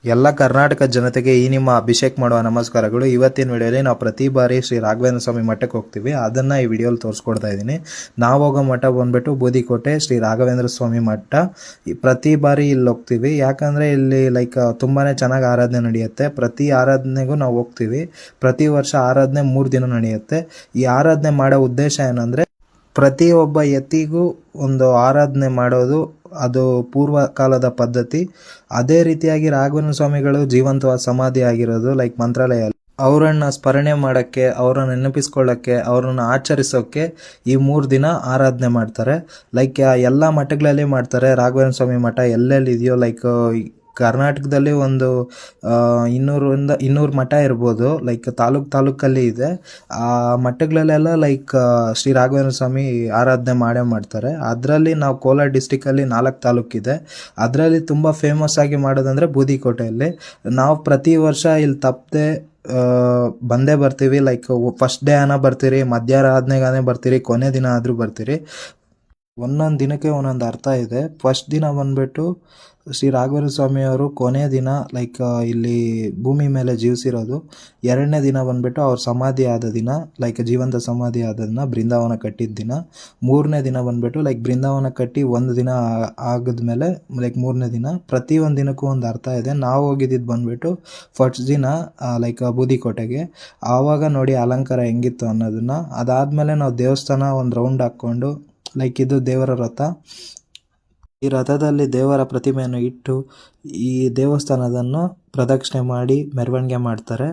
ಎಲ್ಲ ಕರ್ನಾಟಕ ಜನತೆಗೆ ಈ ನಿಮ್ಮ ಅಭಿಷೇಕ್ ಮಾಡುವ ನಮಸ್ಕಾರಗಳು. ಇವತ್ತಿನ ವಿಡಿಯೋಲಿ ನಾವು ಪ್ರತಿ ಬಾರಿ ಶ್ರೀ ರಾಘವೇಂದ್ರ ಸ್ವಾಮಿ ಮಠಕ್ಕೆ ಹೋಗ್ತೀವಿ. ಅದನ್ನು ಈ ವಿಡಿಯೋಲಿ ತೋರಿಸ್ಕೊಡ್ತಾ ಇದ್ದೀನಿ. ನಾವು ಹೋಗೋ ಮಠ ಬಂದ್ಬಿಟ್ಟು ಬೂದಿಕೋಟೆ ಶ್ರೀ ರಾಘವೇಂದ್ರ ಸ್ವಾಮಿ ಮಠ. ಪ್ರತಿ ಬಾರಿ ಇಲ್ಲಿ ಹೋಗ್ತೀವಿ, ಯಾಕಂದರೆ ಇಲ್ಲಿ ತುಂಬಾ ಚೆನ್ನಾಗಿ ಆರಾಧನೆ ನಡೆಯುತ್ತೆ. ಪ್ರತಿ ಆರಾಧನೆಗೂ ನಾವು ಹೋಗ್ತೀವಿ. ಪ್ರತಿ ವರ್ಷ ಆರಾಧನೆ 3 ದಿನ ನಡೆಯುತ್ತೆ. ಈ ಆರಾಧನೆ ಮಾಡೋ ಉದ್ದೇಶ ಏನಂದರೆ, ಪ್ರತಿಯೊಬ್ಬ ಯತಿಗೂ ಒಂದು ಆರಾಧನೆ ಮಾಡೋದು, ಅದು ಪೂರ್ವ ಕಾಲದ ಪದ್ಧತಿ. ಅದೇ ರೀತಿಯಾಗಿ ರಾಘವೇಂದ್ರ ಸ್ವಾಮಿಗಳು ಜೀವಂತವಾದ ಸಮಾಧಿ ಆಗಿರೋದು ಮಂತ್ರಾಲಯ. ಅವರನ್ನು ಸ್ಮರಣೆ ಮಾಡೋಕ್ಕೆ, ಅವರನ್ನು ನೆನಪಿಸ್ಕೊಳ್ಳೋಕ್ಕೆ, ಅವರನ್ನು ಆಚರಿಸೋಕ್ಕೆ ಈ 3 ದಿನ ಆರಾಧನೆ ಮಾಡ್ತಾರೆ. ಎಲ್ಲ ಮಠಗಳಲ್ಲಿ ಮಾಡ್ತಾರೆ. ರಾಘವೇಂದ್ರ ಸ್ವಾಮಿ ಮಠ ಎಲ್ಲೆಲ್ಲಿದೆಯೋ ಕರ್ನಾಟಕದಲ್ಲಿ ಒಂದು 200 ಮಠ ಇರ್ಬೋದು. ತಾಲೂಕಲ್ಲಿ ಇದೆ. ಆ ಮಠಗಳಲ್ಲೆಲ್ಲ ಶ್ರೀ ರಾಘವೇಂದ್ರ ಸ್ವಾಮಿ ಆರಾಧನೆ ಮಾಡ್ತಾರೆ. ಅದರಲ್ಲಿ ನಾವು ಕೋಲಾರ ಡಿಸ್ಟಿಕಲ್ಲಿ 4 ತಾಲೂಕಿದೆ. ಅದರಲ್ಲಿ ತುಂಬ ಫೇಮಸ್ ಆಗಿ ಮಾಡೋದಂದರೆ ಬೂದಿಕೋಟೆಯಲ್ಲಿ. ನಾವು ಪ್ರತಿ ವರ್ಷ ಇಲ್ಲಿ ತಪ್ಪದೆ ಬಂದೇ ಬರ್ತೀವಿ. ಫಸ್ಟ್ ಡೇ ಬರ್ತೀರಿ, ಮಧ್ಯಾರಾಧನೆಗಾನೇ ಬರ್ತೀರಿ, ಕೊನೆ ದಿನ ಆದರೂ ಬರ್ತೀರಿ. ಒಂದೊಂದು ದಿನಕ್ಕೆ ಒಂದೊಂದು ಅರ್ಥ ಇದೆ. ಫಸ್ಟ್ ದಿನ ಬಂದ್ಬಿಟ್ಟು ಶ್ರೀ ರಾಘವೇಂದ್ರ ಸ್ವಾಮಿಯವರು ಕೊನೆ ದಿನ ಇಲ್ಲಿ ಭೂಮಿ ಮೇಲೆ ಜೀವಿಸಿರೋದು. 2ನೇ ದಿನ ಬಂದ್ಬಿಟ್ಟು ಅವ್ರ ಸಮಾಧಿ ಆದ ದಿನ, ಜೀವಂತ ಸಮಾಧಿ ಆದ ದಿನ, ಬೃಂದಾವನ ಕಟ್ಟಿದ ದಿನ. 3ನೇ ದಿನ ಬಂದ್ಬಿಟ್ಟು ಬೃಂದಾವನ ಕಟ್ಟಿ 1 ದಿನ ಆಗಿದ್ಮೇಲೆ 3ನೇ ದಿನ. ಪ್ರತಿ ಒಂದು ದಿನಕ್ಕೂ ಒಂದು ಅರ್ಥ ಇದೆ. ನಾವು ಹೋಗಿದ್ದು ಬಂದ್ಬಿಟ್ಟು ಫಸ್ಟ್ ದಿನ ಬೂದಿಕೋಟೆಗೆ. ಆವಾಗ ನೋಡಿ ಅಲಂಕಾರ ಹೆಂಗಿತ್ತು ಅನ್ನೋದನ್ನ. ಅದಾದಮೇಲೆ ನಾವು ದೇವಸ್ಥಾನ ಒಂದು ರೌಂಡ್ ಹಾಕ್ಕೊಂಡು, ಇದು ದೇವರ ರಥ. ಈ ರಥದಲ್ಲಿ ದೇವರ ಪ್ರತಿಮೆಯನ್ನು ಇಟ್ಟು ಈ ದೇವಸ್ಥಾನದನ್ನು ಪ್ರದಕ್ಷಿಣೆ ಮಾಡಿ ಮೆರವಣಿಗೆ ಮಾಡ್ತಾರೆ.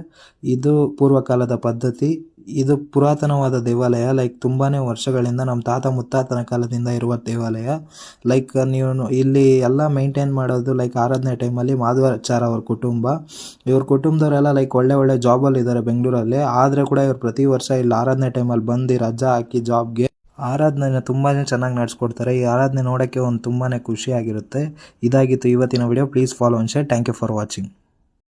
ಇದು ಪೂರ್ವಕಾಲದ ಪದ್ಧತಿ. ಇದು ಪುರಾತನವಾದ ದೇವಾಲಯ. ತುಂಬಾ ವರ್ಷಗಳಿಂದ ನಮ್ಮ ತಾತ ಮುತ್ತಾತನ ಕಾಲದಿಂದ ಇರುವ ದೇವಾಲಯ. ನೀವು ಇಲ್ಲಿ ಎಲ್ಲ ಮೇಂಟೈನ್ ಮಾಡೋದು ಆರಾಧನೆ ಟೈಮಲ್ಲಿ ಮಾಧವಾಚಾರ್ ಅವ್ರ ಕುಟುಂಬ. ಇವ್ರ ಕುಟುಂಬದವರೆಲ್ಲ ಒಳ್ಳೆ ಜಾಬಲ್ಲಿ ಇದ್ದಾರೆ ಬೆಂಗಳೂರಲ್ಲಿ. ಆದರೆ ಕೂಡ ಇವ್ರು ಪ್ರತಿ ವರ್ಷ ಇಲ್ಲಿ ಆರಾಧನೆ ಟೈಮಲ್ಲಿ ಬಂದು ರಜಾ ಹಾಕಿ ಜಾಬ್ಗೆ ಆರಾಧನೆನ ತುಂಬಾ ಚೆನ್ನಾಗಿ ನಡೆಸ್ಕೊಡ್ತಾರೆ. ಈ ಆರಾಧನೆ ನೋಡೋಕ್ಕೆ ತುಂಬಾ ಖುಷಿಯಾಗಿರುತ್ತೆ. ಇದಾಗಿತ್ತು ಇವತ್ತಿನ video. Please follow and share. Thank you for watching.